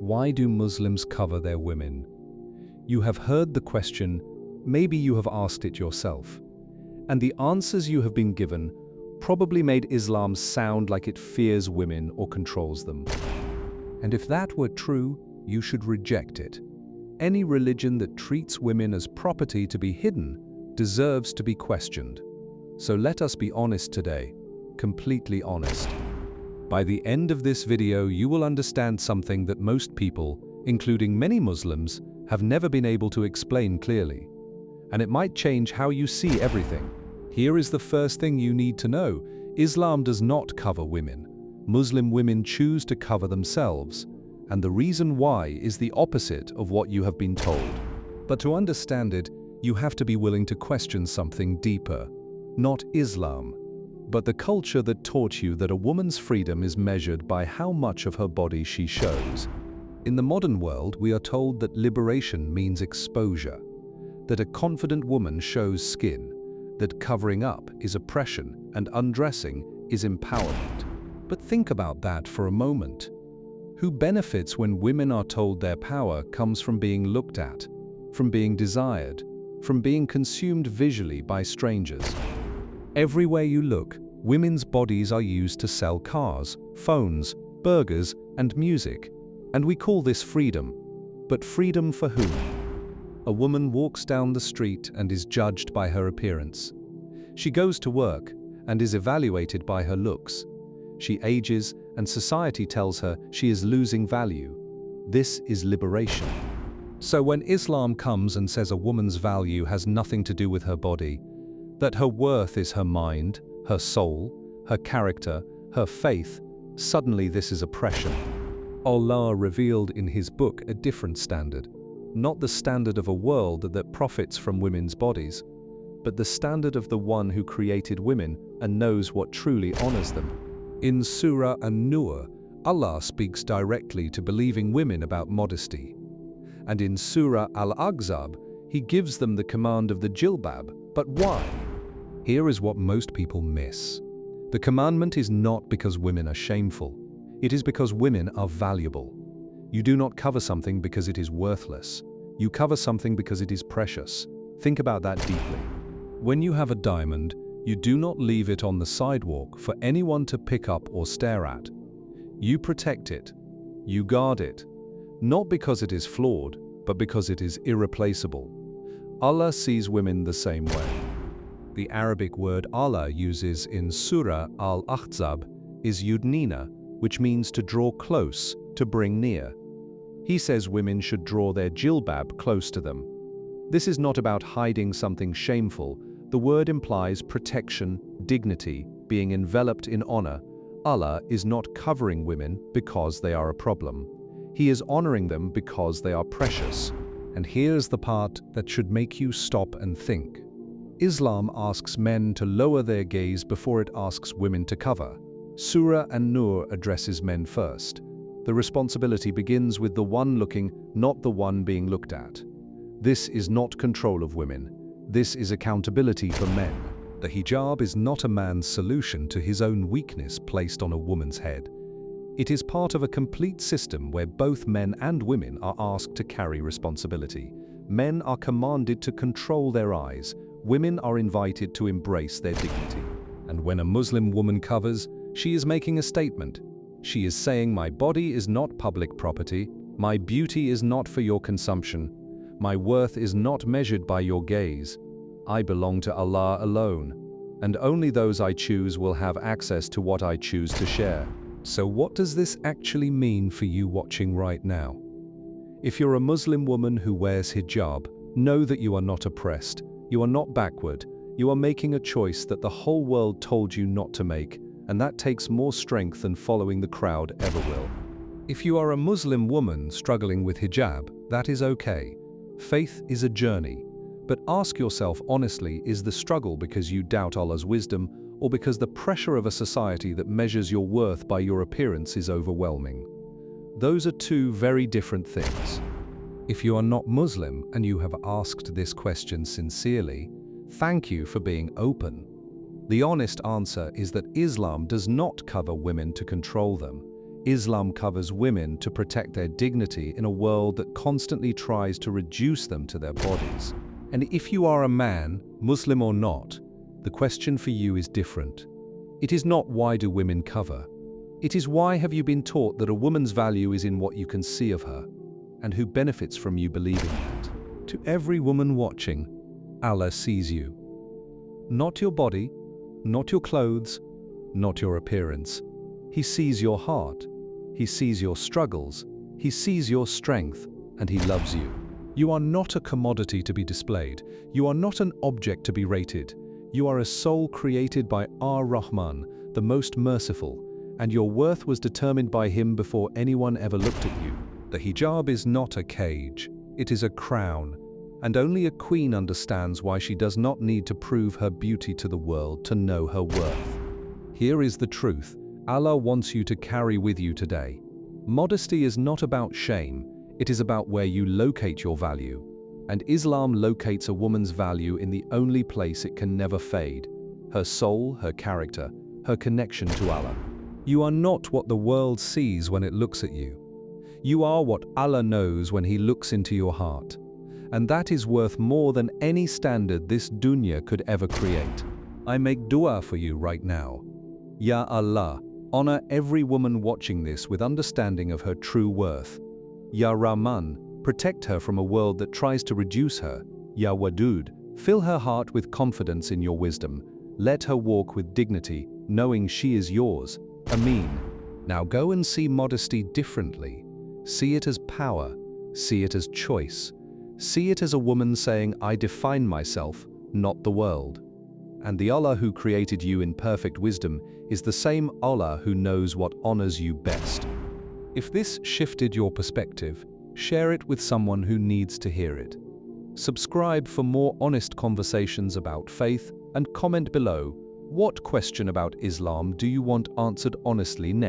Why do Muslims cover their women? You have heard the question, maybe you have asked it yourself. And the answers you have been given probably made Islam sound like it fears women or controls them. And if that were true, you should reject it. Any religion that treats women as property to be hidden deserves to be questioned. So let us be honest today, completely honest. By the end of this video, you will understand something that most people, including many Muslims, have never been able to explain clearly. And it might change how you see everything. Here is the first thing you need to know. Islam does not cover women. Muslim women choose to cover themselves. And the reason why is the opposite of what you have been told. But to understand it, you have to be willing to question something deeper. Not Islam, but the culture that taught you that a woman's freedom is measured by how much of her body she shows. In the modern world, we are told that liberation means exposure, that a confident woman shows skin, that covering up is oppression and undressing is empowerment. But think about that for a moment. Who benefits when women are told their power comes from being looked at, from being desired, from being consumed visually by strangers? Everywhere you look, women's bodies are used to sell cars, phones, burgers, and music. And we call this freedom. But freedom for whom? A woman walks down the street and is judged by her appearance. She goes to work and is evaluated by her looks. She ages and society tells her she is losing value. This is liberation. So when Islam comes and says a woman's value has nothing to do with her body, that her worth is her mind, her soul, her character, her faith, suddenly this is oppression. Allah revealed in His book a different standard, not the standard of a world that profits from women's bodies, but the standard of the one who created women and knows what truly honors them. In Surah An-Nur, Allah speaks directly to believing women about modesty. And in Surah Al-Ahzab, He gives them the command of the jilbab. But why? Here is what most people miss. The commandment is not because women are shameful. It is because women are valuable. You do not cover something because it is worthless. You cover something because it is precious. Think about that deeply. When you have a diamond, you do not leave it on the sidewalk for anyone to pick up or stare at. You protect it. You guard it. Not because it is flawed, but because it is irreplaceable. Allah sees women the same way. The Arabic word Allah uses in Surah Al-Ahzab is yudnina, which means to draw close, to bring near. He says women should draw their jilbab close to them. This is not about hiding something shameful. The word implies protection, dignity, being enveloped in honor. Allah is not covering women because they are a problem. He is honoring them because they are precious. And here's the part that should make you stop and think. Islam asks men to lower their gaze before it asks women to cover. Surah An-Nur addresses men first. The responsibility begins with the one looking, not the one being looked at. This is not control of women. This is accountability for men. The hijab is not a man's solution to his own weakness placed on a woman's head. It is part of a complete system where both men and women are asked to carry responsibility. Men are commanded to control their eyes. Women are invited to embrace their dignity. And when a Muslim woman covers, she is making a statement. She is saying, my body is not public property. My beauty is not for your consumption. My worth is not measured by your gaze. I belong to Allah alone, and only those I choose will have access to what I choose to share. So what does this actually mean for you watching right now? If you're a Muslim woman who wears hijab, know that you are not oppressed. You are not backward. You are making a choice that the whole world told you not to make, and that takes more strength than following the crowd ever will. If you are a Muslim woman struggling with hijab, that is okay. Faith is a journey. But ask yourself honestly, is the struggle because you doubt Allah's wisdom, or because the pressure of a society that measures your worth by your appearance is overwhelming? Those are two very different things. If you are not Muslim and you have asked this question sincerely, thank you for being open. The honest answer is that Islam does not cover women to control them. Islam covers women to protect their dignity in a world that constantly tries to reduce them to their bodies. And if you are a man, Muslim or not, the question for you is different. It is not why do women cover. It is why have you been taught that a woman's value is in what you can see of her, and who benefits from you believing that. To every woman watching, Allah sees you. Not your body, not your clothes, not your appearance. He sees your heart. He sees your struggles. He sees your strength, and He loves you. You are not a commodity to be displayed. You are not an object to be rated. You are a soul created by Ar-Rahman, the most merciful, and your worth was determined by Him before anyone ever looked at you. The hijab is not a cage. It is a crown, and only a queen understands why she does not need to prove her beauty to the world to know her worth. Here is the truth. Allah wants you to carry with you today. Modesty is not about shame. It is about where you locate your value. And Islam locates a woman's value in the only place it can never fade: her soul, her character, her connection to Allah. You are not what the world sees when it looks at you. You are what Allah knows when He looks into your heart. And that is worth more than any standard this dunya could ever create. I make dua for you right now. Ya Allah, honor every woman watching this with understanding of her true worth. Ya Rahman, protect her from a world that tries to reduce her. Ya Wadud, fill her heart with confidence in your wisdom. Let her walk with dignity, knowing she is yours. Ameen. Now go and see modesty differently. See it as power. See it as choice. See it as a woman saying, I define myself, not the world. And the Allah who created you in perfect wisdom is the same Allah who knows what honors you best. If this shifted your perspective, share it with someone who needs to hear it. Subscribe for more honest conversations about faith, and comment below, what question about Islam do you want answered honestly next?